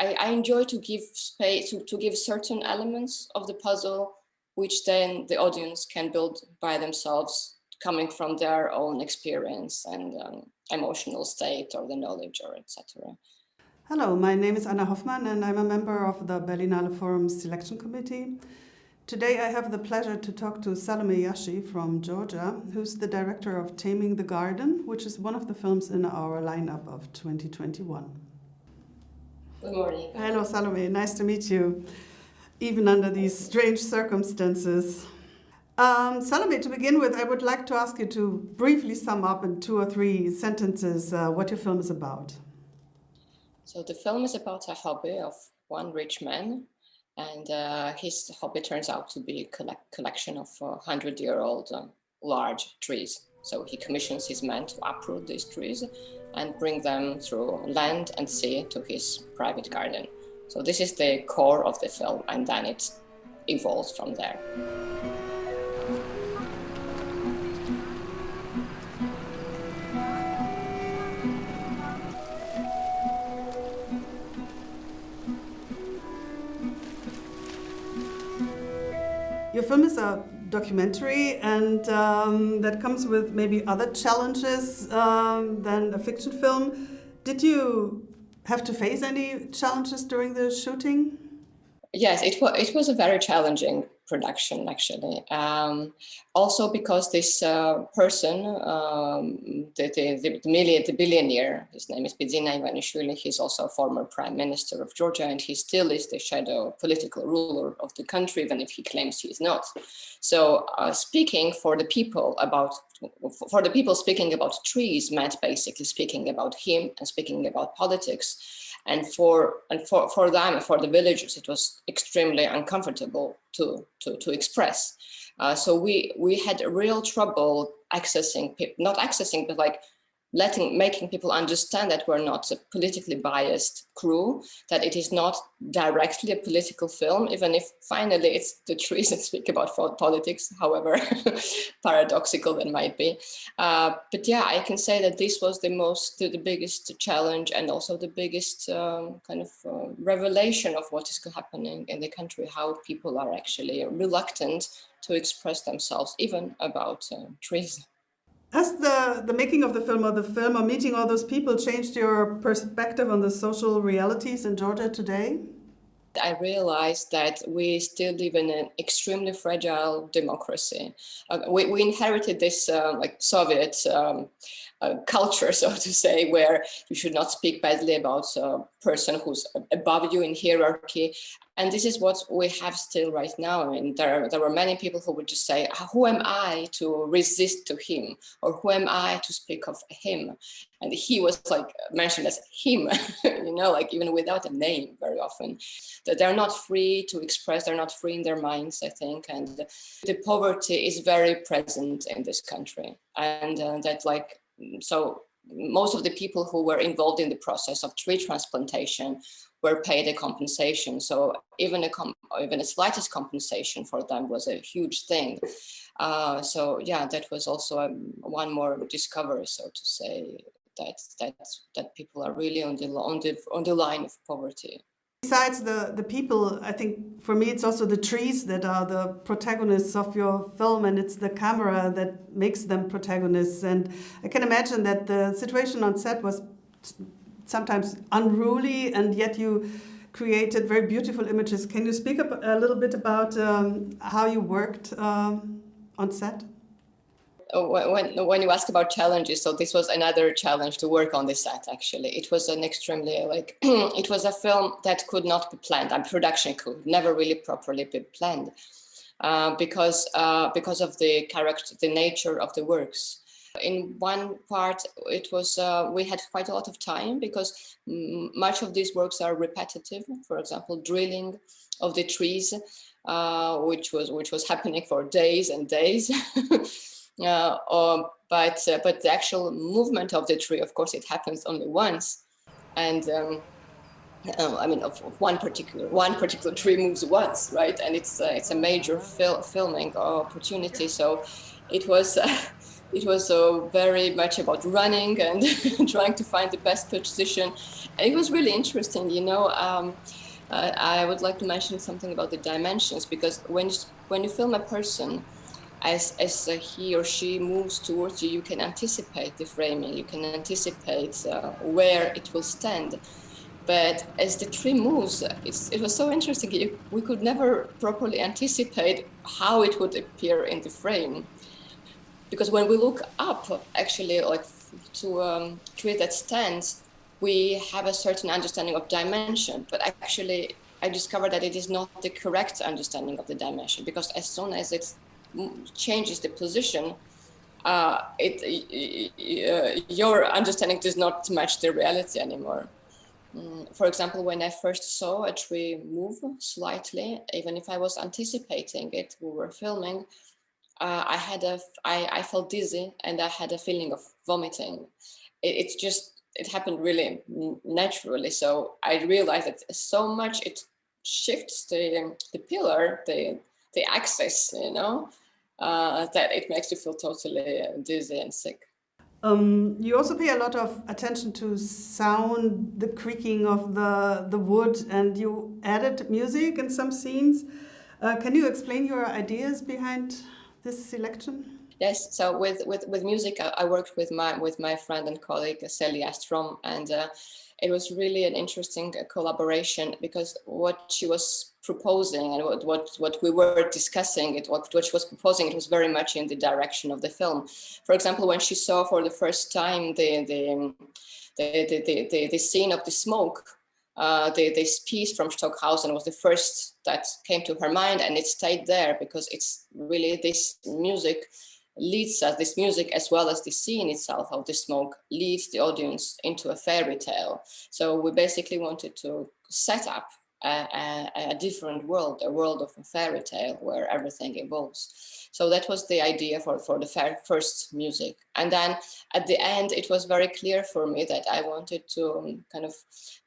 I enjoy to give space, to give certain elements of the puzzle, which then the audience can build by themselves, coming from their own experience and emotional state or the knowledge or etc. Hello, my name is Anna Hoffmann and I'm a member of the Berlinale Forum's selection committee. Today I have the pleasure to talk to Salomé Jashi from Georgia, who's the director of Taming the Garden, which is one of the films in our lineup of 2021. Good morning. Hello Salomé, nice to meet you, even under these strange circumstances. Salomé, to begin with, I would like to ask you to briefly sum up in 2 or 3 sentences what your film is about. So the film is about a hobby of one rich man, and his hobby turns out to be a collection of 100-year-old large trees. So he commissions his men to uproot these trees and bring them through land and sea to his private garden. So this is the core of the film, and then it evolves from there. Your film is a documentary, and that comes with maybe other challenges than a fiction film. Did you have to face any challenges during the shooting? Yes, it was a very challenging production, actually. Also because this person, the billionaire, his name is Bidzina Ivanishvili, he's also a former prime minister of Georgia, and he still is the shadow political ruler of the country, even if he claims he is not. So speaking for the people speaking about trees meant basically speaking about him and speaking about politics. And for them, for the villagers, it was extremely uncomfortable to express. So we had real trouble but like making people understand that we're not a politically biased crew, that it is not directly a political film, even if finally it's the trees that speak about politics, however paradoxical that might be. But yeah, I can say that this was the biggest challenge, and also the biggest revelation of what is happening in the country, how people are actually reluctant to express themselves, even about trees. Has the making of the film or meeting all those people changed your perspective on the social realities in Georgia today? I realized that we still live in an extremely fragile democracy. We inherited this Soviet culture, so to say, where you should not speak badly about a person who's above you in hierarchy. And this is what we have still right now. I mean, there were many people who would just say, who am I to resist to him? Or who am I to speak of him? And he was mentioned as him, even without a name very often. That they're not free to express, they're not free in their minds, I think. And the poverty is very present in this country. And so most of the people who were involved in the process of tree transplantation were paid a compensation. So even a slightest compensation for them was a huge thing. So yeah, that was also one more discovery, so to say, that people are really on the line of poverty. Besides the people, I think for me it's also the trees that are the protagonists of your film, and it's the camera that makes them protagonists. And I can imagine that the situation on set was sometimes unruly, and yet you created very beautiful images. Can you speak a little bit about how you worked on set? When you ask about challenges, so this was another challenge to work on the set, actually. It was an extremely, it was a film that could not be planned, and production could never really properly be planned because of the nature of the works. In one part, it was we had quite a lot of time because much of these works are repetitive. For example, drilling of the trees, which was happening for days and days. But the actual movement of the tree, of course, it happens only once, and one particular tree moves once, right? And it's a major filming opportunity. So it was It was very much about running and trying to find the best position. It was really interesting, you know. I would like to mention something about the dimensions, because when you film a person, as he or she moves towards you, you can anticipate the framing, you can anticipate where it will stand. But as the tree moves, it was so interesting. We could never properly anticipate how it would appear in the frame. Because when we look up, actually, like to a tree that stands, we have a certain understanding of dimension. But actually, I discovered that it is not the correct understanding of the dimension, because as soon as it changes the position, your understanding does not match the reality anymore. For example, when I first saw a tree move slightly, even if I was anticipating it, we were filming, I felt dizzy and I had a feeling of vomiting. It happened really naturally. So I realized that so much it shifts the pillar, the axis, you know, that it makes you feel totally dizzy and sick. You also pay a lot of attention to sound, the creaking of the wood, and you added music in some scenes. Can you explain your ideas behind this selection? Yes, so with music, I worked with my friend and colleague Celia Strom, and it was really an interesting collaboration, because what she was proposing and what we were discussing, what she was proposing, it was very much in the direction of the film. For example, when she saw for the first time the scene of the smoke, this piece from Stockhausen was the first that came to her mind, and it stayed there because it's really this music leads us, this music as well as the scene itself of the smoke leads the audience into a fairy tale. So we basically wanted to set up a different world, a world of a fairy tale where everything evolves. So that was the idea for the first music. And then at the end, it was very clear for me that I wanted to kind of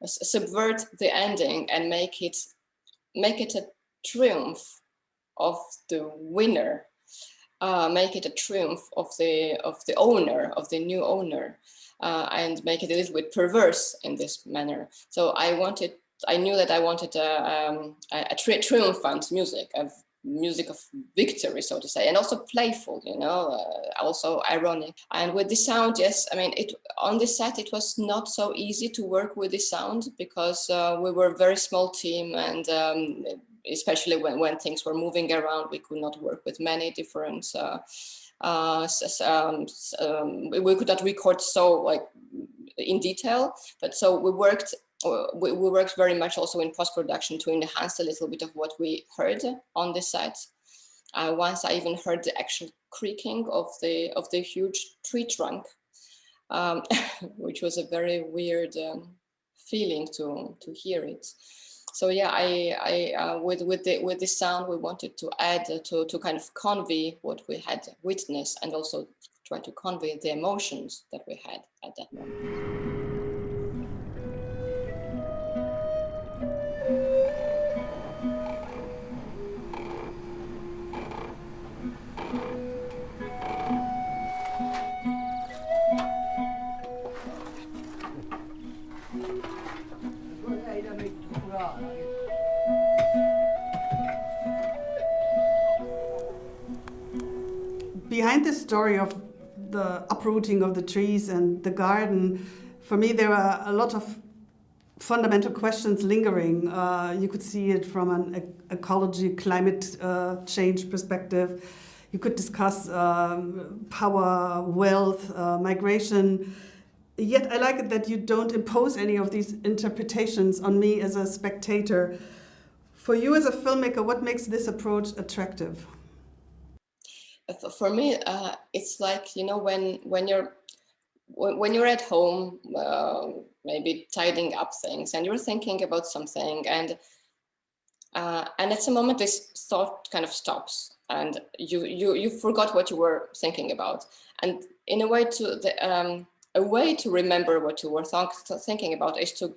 subvert the ending and make it a triumph of the winner. Make it a triumph of the owner, of the new owner, and make it a little bit perverse in this manner. So I knew that I wanted a triumphant music, a music of victory, so to say, and also playful, you know, also ironic. And with the sound, yes, I mean, on the set, it was not so easy to work with the sound, because we were a very small team, and especially when things were moving around, we could not work with many different, we could not record so like in detail, but so we worked very much also in post-production to enhance a little bit of what we heard on the set. Once I even heard the actual creaking of the huge tree trunk, which was a very weird feeling to hear it. So yeah, I with the sound, we wanted to add to kind of convey what we had witnessed, and also try to convey the emotions that we had at that moment. Behind the story of the uprooting of the trees and the garden, for me there are a lot of fundamental questions lingering. You could see it from an ecology, climate change perspective. You could discuss power, wealth, migration. Yet I like it that you don't impose any of these interpretations on me as a spectator. For you as a filmmaker, what makes this approach attractive? For me, it's like, you know, when you're at home, maybe tidying up things, and you're thinking about something, and at some moment this thought kind of stops, and you forgot what you were thinking about, and in a way a way to remember what you were thinking about is to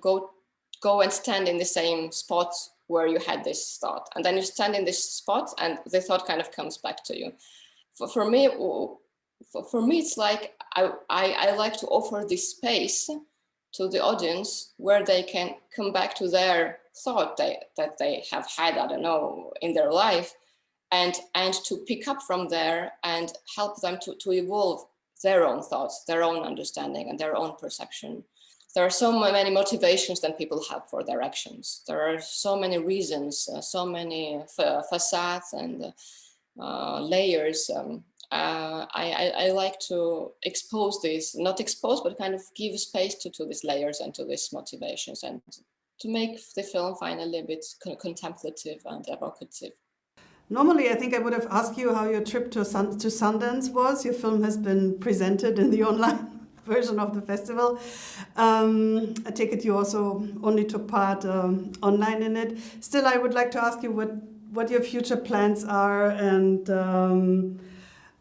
go and stand in the same spot where you had this thought, and then you stand in this spot, and the thought kind of comes back to you. For me, for me, it's like I like to offer this space to the audience where they can come back to their thought that they have had, I don't know, in their life, and to pick up from there and help them to evolve their own thoughts, their own understanding, and their own perception. There are so many motivations that people have for their actions. There are so many reasons, so many facades and layers. I like to expose this, not expose, but kind of give space to these layers and to these motivations, and to make the film finally a bit contemplative and evocative. Normally, I think I would have asked you how your trip to Sundance was. Your film has been presented in the online version of the festival. I take it you also only took part online in it. Still, I would like to ask you what your future plans are, and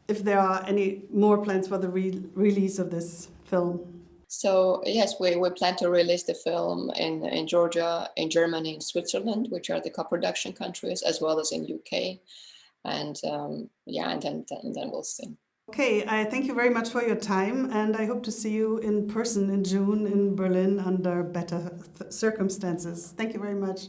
if there are any more plans for the release of this film. So yes, we plan to release the film in Georgia, in Germany, in Switzerland, which are the co-production countries, as well as in UK, and then we'll see. Okay, I thank you very much for your time, and I hope to see you in person in June in Berlin under better circumstances. Thank you very much.